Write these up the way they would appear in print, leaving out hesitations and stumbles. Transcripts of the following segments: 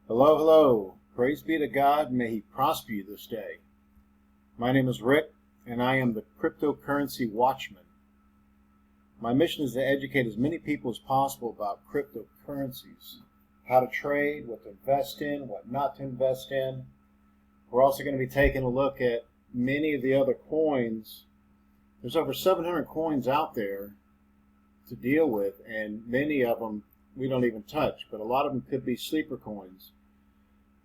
Hello, hello. Praise be to God. May He prosper you this day. My name is Rick, and I am the cryptocurrency Watchman. My mission is to educate as many people as possible about cryptocurrencies, how to trade, what to invest in, what not to invest in. We're also going to be taking a look at many of the other coins. There's over 700 coins out there to deal with, and many of them we don't even touch, but a lot of them could be sleeper coins.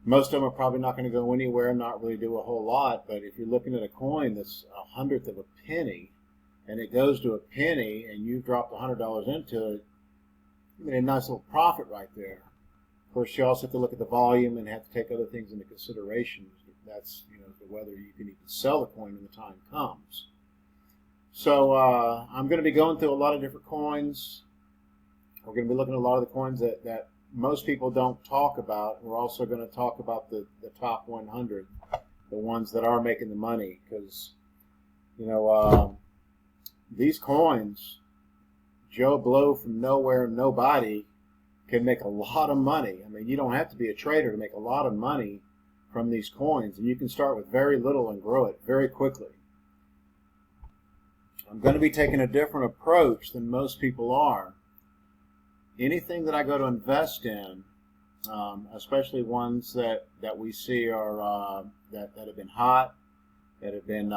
Most of them are probably not going to go anywhere, not really do a whole lot, but if you're looking at a coin that's 1/100th of a penny, and it goes to a penny, and you've dropped $100 into it, you made a nice little profit right there. Of course, you also have to look at the volume and have to take other things into consideration. That's, whether you can even sell the coin when the time comes. So I'm going to be going through a lot of different coins. We're going to be looking at a lot of the coins that most people don't talk about. We're also going to talk about the top 100, the ones that are making the money, because these coins, Joe Blow from nowhere, nobody, can make a lot of money. I mean, you don't have to be a trader to make a lot of money from these coins, and you can start with very little and grow it very quickly. I'm going to be taking a different approach than most people are. Anything that I go to invest in, especially ones that we see are that have been hot, that have been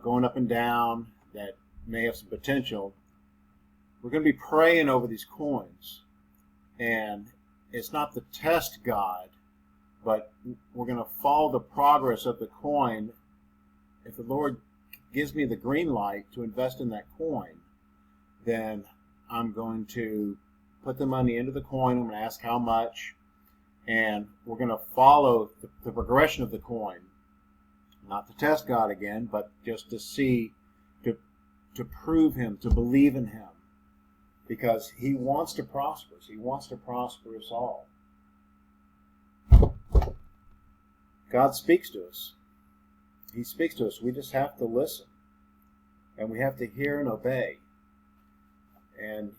going up and down, that may have some potential, we're going to be praying over these coins. And it's not to test God, but we're going to follow the progress of the coin. If the Lord gives me the green light to invest in that coin, then I'm going to put the money into the coin. I'm going to ask how much, and we're going to follow the progression of the coin. Not to test God again, but just to see, to prove Him, to believe in Him, because He wants to prosper us. He wants to prosper us all. God speaks to us. He speaks to us. We just have to listen, and we have to hear and obey. And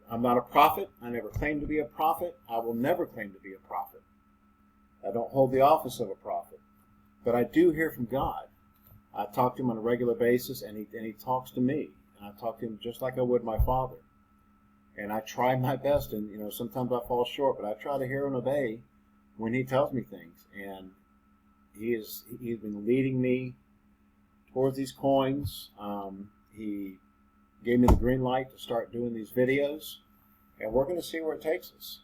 I'm not a prophet. I never claimed to be a prophet. I will never claim to be a prophet. I don't hold the office of a prophet. But I do hear from God. I talk to Him on a regular basis, and He talks to me. And I talk to Him just like I would my Father. And I try my best, and sometimes I fall short, but I try to hear and obey when He tells me things. And He's been leading me towards these coins. He gave me the green light to start doing these videos, and we're going to see where it takes us.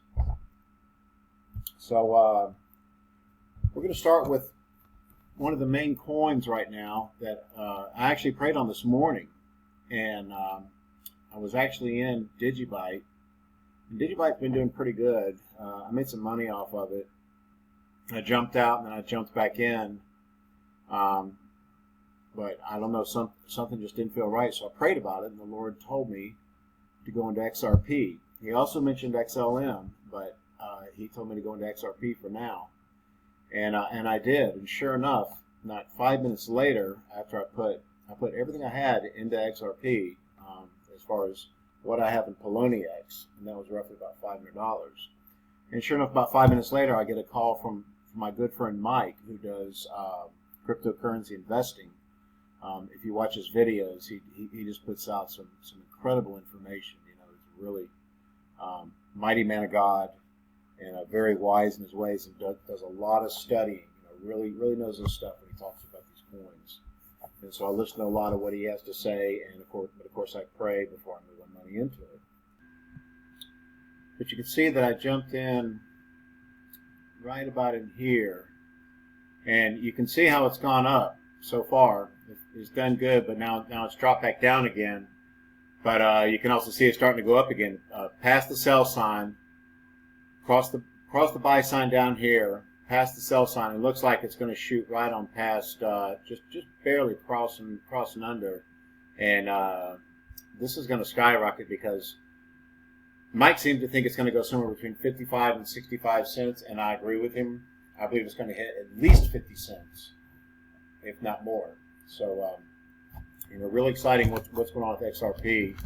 So we're going to start with one of the main coins right now that I actually prayed on this morning, and I was actually in Digibyte, and Digibyte's been doing pretty good. I made some money off of it. I jumped out and then I jumped back in. But I don't know, something just didn't feel right, so I prayed about it, and the Lord told me to go into XRP. He also mentioned XLM, but He told me to go into XRP for now, and I did. And sure enough, not 5 minutes later, after I put everything I had into XRP, as far as what I have in Poloniex, and that was roughly about $500. And sure enough, about 5 minutes later, I get a call from my good friend Mike, who does cryptocurrency investing. If you watch his videos, he just puts out some incredible information. He's a really mighty man of God, and very wise in his ways, and does a lot of studying. Really knows his stuff when he talks about these coins. And so I listen to a lot of what he has to say, and of course I pray before I move my money into it. But you can see that I jumped in right about in here, and you can see how it's gone up so far. It's done good, but now it's dropped back down again. But you can also see it's starting to go up again, past the sell sign, cross the buy sign down here, past the sell sign. It looks like it's going to shoot right on past, just barely crossing under, and this is going to skyrocket because Mike seems to think it's going to go somewhere between 55 and 65 cents, and I agree with him. I believe it's going to hit at least 50 cents, if not more. So, really exciting what's going on with XRP.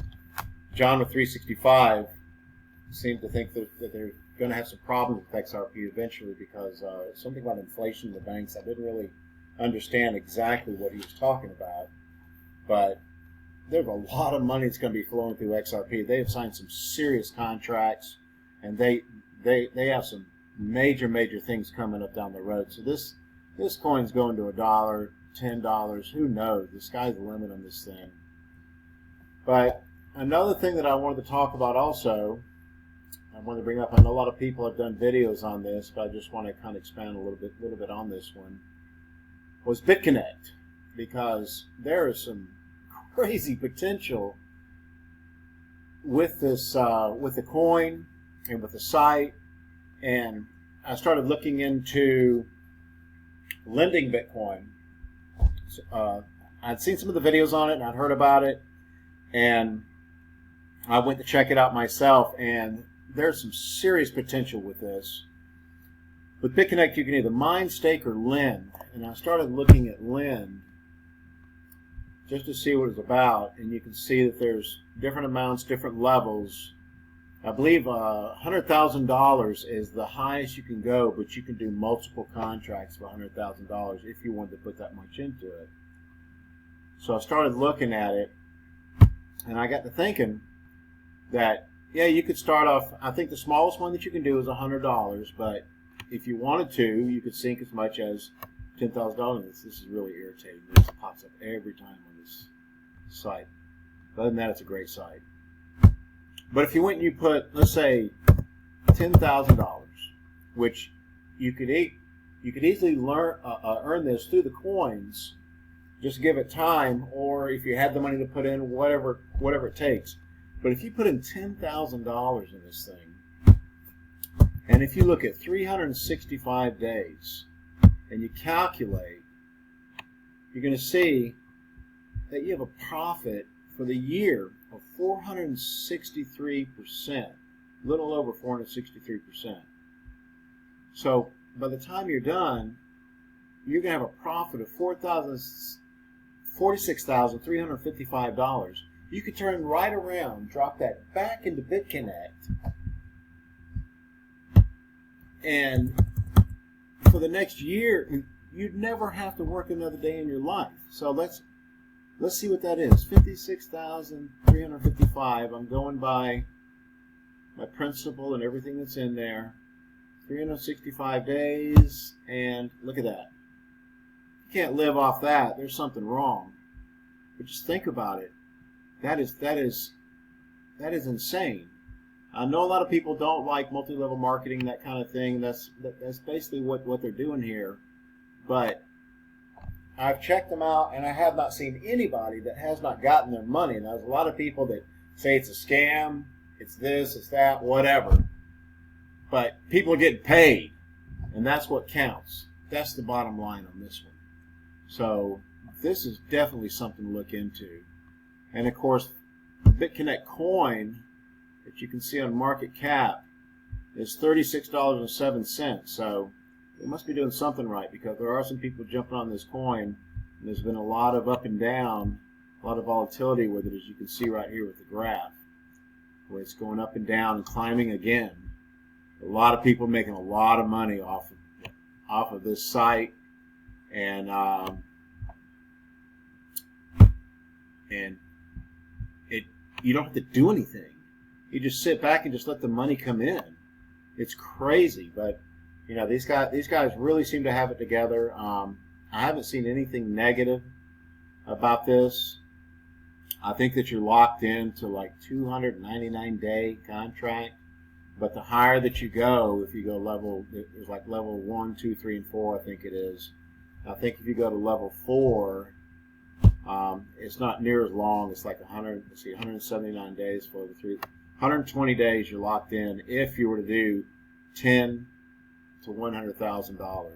John with 365 seemed to think that going to have some problems with XRP eventually because something about inflation in the banks. I didn't really understand exactly what he was talking about, but there's a lot of money that's going to be flowing through XRP. They have signed some serious contracts, and they have some major things coming up down the road. So this coin's going to $1, $10. Who knows? The sky's the limit on this thing. But another thing that I wanted to talk about also, I wanted to bring up. I know a lot of people have done videos on this, but I just want to kind of expand a little bit on this one. Was BitConnect, because there is some crazy potential with this, with the coin and with the site. And I started looking into lending Bitcoin. I'd seen some of the videos on it and I'd heard about it, and I went to check it out myself, and there's some serious potential with this. With BitConnect, you can either mine, stake, or lend. And I started looking at lend just to see what it's about, and you can see that there's different amounts, different levels. I believe $100,000 is the highest you can go, but you can do multiple contracts for $100,000 if you wanted to put that much into it. So I started looking at it, and I got to thinking that, yeah, you could start off, I think the smallest one that you can do is $100, but if you wanted to, you could sink as much as $10,000. This is really irritating. This pops up every time on this site. But other than that, it's a great site. But if you went and you put, let's say, $10,000, which you could easily earn this through the coins, just give it time, or if you had the money to put in, whatever it takes. But if you put in $10,000 in this thing, and if you look at 365 days, and you calculate, you're going to see that you have a profit for the year of 463%, a little over 463%. So by the time you're done, you're going to have a profit of $46,355. You could turn right around, drop that back into BitConnect, and for the next year, you'd never have to work another day in your life. So let's see what that is. 56,355. I'm going by my principal and everything that's in there. 365 days, and look at that. You can't live off that. There's something wrong. But just think about it. That is insane. I know a lot of people don't like multi-level marketing, that kind of thing. That's basically what they're doing here. But I've checked them out, and I have not seen anybody that has not gotten their money. And there's a lot of people that say it's a scam, it's this, it's that, whatever. But people are getting paid, and that's what counts. That's the bottom line on this one. So this is definitely something to look into. And of course, BitConnect coin that you can see on market cap is $36.07. So they must be doing something right, because there are some people jumping on this coin, and there's been a lot of up and down, a lot of volatility with it, as you can see right here with the graph, where it's going up and down and climbing again. A lot of people making a lot of money off of this site, and you don't have to do anything. You just sit back and just let the money come in. It's crazy, but you know, these guys really seem to have it together. I haven't seen anything negative about this. I think that you're locked into like 299-day contract, but the higher that you go, if you go level, there's like level 1, 2, 3, and 4, I think it is. I think if you go to level 4, it's not near as long. It's like 179 days for the 120 days you're locked in if you were to do $10,000 to $100,000.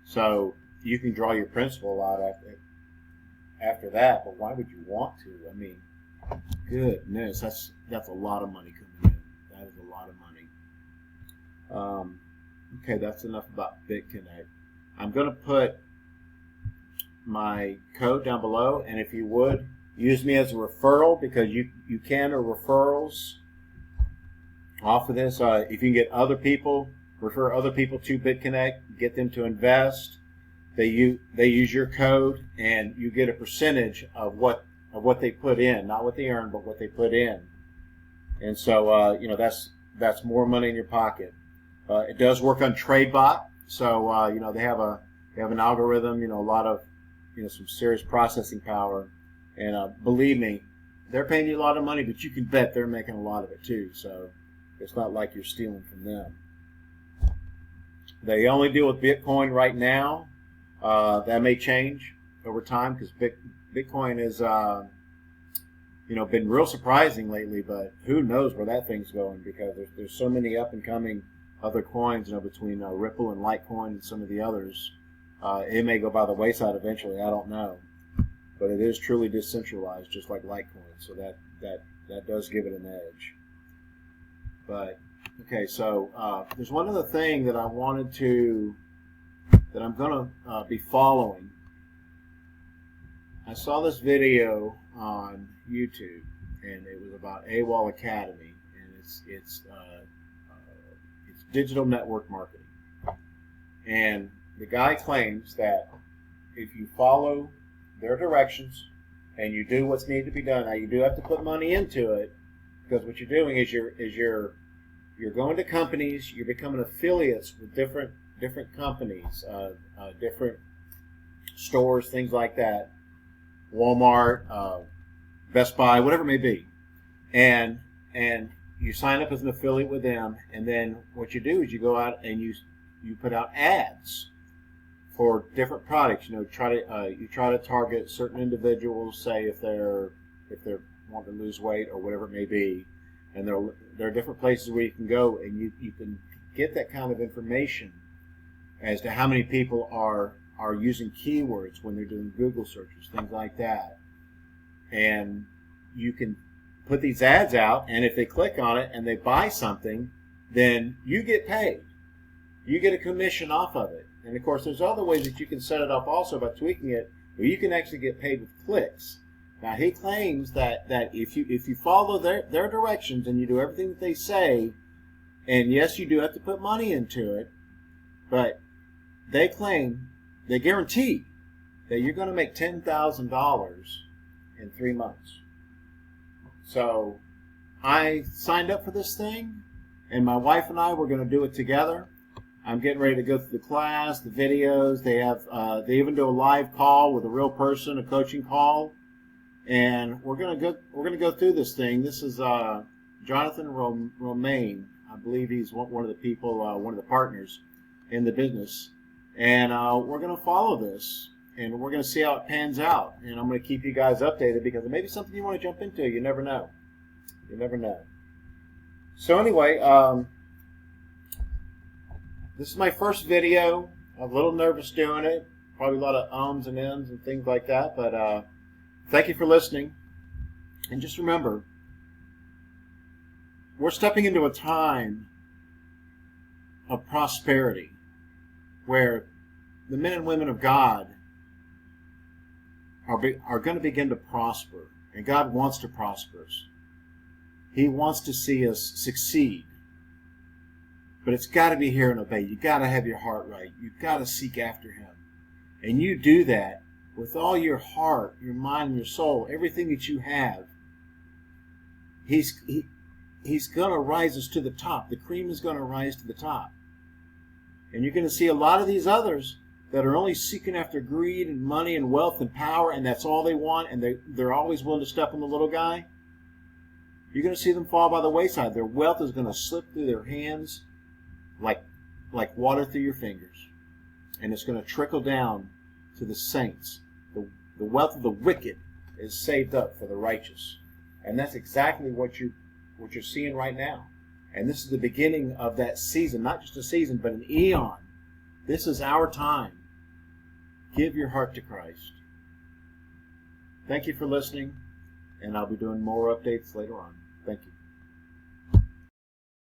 So you can draw your principal out after that, but why would you want to? I mean, goodness, that's a lot of money coming in. That is a lot of money. Okay, that's enough about BitConnect. I'm going to put my code down below, and if you would use me as a referral, because you can earn referrals off of this. If you can get other people, refer other people to BitConnect, get them to invest. They use your code, and you get a percentage of what they put in, not what they earn, but what they put in. And so that's more money in your pocket. It does work on TradeBot, so they have an algorithm, a lot of some serious processing power, and believe me, they're paying you a lot of money, but you can bet they're making a lot of it too. So it's not like you're stealing from them. They only deal with Bitcoin right now. That may change over time because Bitcoin is been real surprising lately, but who knows where that thing's going, because there's so many up and coming other coins, between Ripple and Litecoin and some of the others. It may go by the wayside eventually. I don't know, but it is truly decentralized, just like Litecoin. So that does give it an edge. But okay, so there's one other thing that I'm going to be following. I saw this video on YouTube, and it was about AWOL Academy, and it's digital network marketing. And the guy claims that if you follow their directions and you do what's needed to be done, now you do have to put money into it, because what you're doing is you're going to companies, you're becoming affiliates with different companies, different stores, things like that, Walmart, Best Buy, whatever it may be, and you sign up as an affiliate with them, and then what you do is you go out and you put out ads for different products. You try to target certain individuals, say if they're wanting to lose weight or whatever it may be, and there are different places where you can go, and you can get that kind of information as to how many people are using keywords when they're doing Google searches, things like that. And you can put these ads out, and if they click on it and they buy something, then you get paid. You get a commission off of it. And of course, there's other ways that you can set it up also by tweaking it, where you can actually get paid with clicks. Now, he claims that if you follow their directions and you do everything that they say, and yes, you do have to put money into it, but they guarantee that you're going to make $10,000 in 3 months. So I signed up for this thing, and my wife and I were going to do it together. I'm getting ready to go through the class, the videos. They even do a live call with a real person, a coaching call, and we're going to go through this thing. This is Jonathan Romaine. I believe he's one of the people, one of the partners in the business, and we're going to follow this, and we're going to see how it pans out. And I'm going to keep you guys updated, because it may be something you want to jump into. You never know. You never know. So anyway, this is my first video. I'm a little nervous doing it. Probably a lot of ums and ms and things like that. But thank you for listening. And just remember, we're stepping into a time of prosperity where the men and women of God are going to begin to prosper. And God wants to prosper us. He wants to see us succeed. But it's got to be hear and obey. You've got to have your heart right. You've got to seek after Him. And you do that with all your heart, your mind, and your soul, everything that you have. He's going to rise us to the top. The cream is going to rise to the top. And you're going to see a lot of these others that are only seeking after greed and money and wealth and power, and that's all they want, and they're always willing to step on the little guy. You're going to see them fall by the wayside. Their wealth is going to slip through their hands like water through your fingers. And it's going to trickle down to the saints. The wealth of the wicked is saved up for the righteous. And that's exactly what you're seeing right now. And this is the beginning of that season, not just a season, but an eon. This is our time. Give your heart to Christ. Thank you for listening, and I'll be doing more updates later on.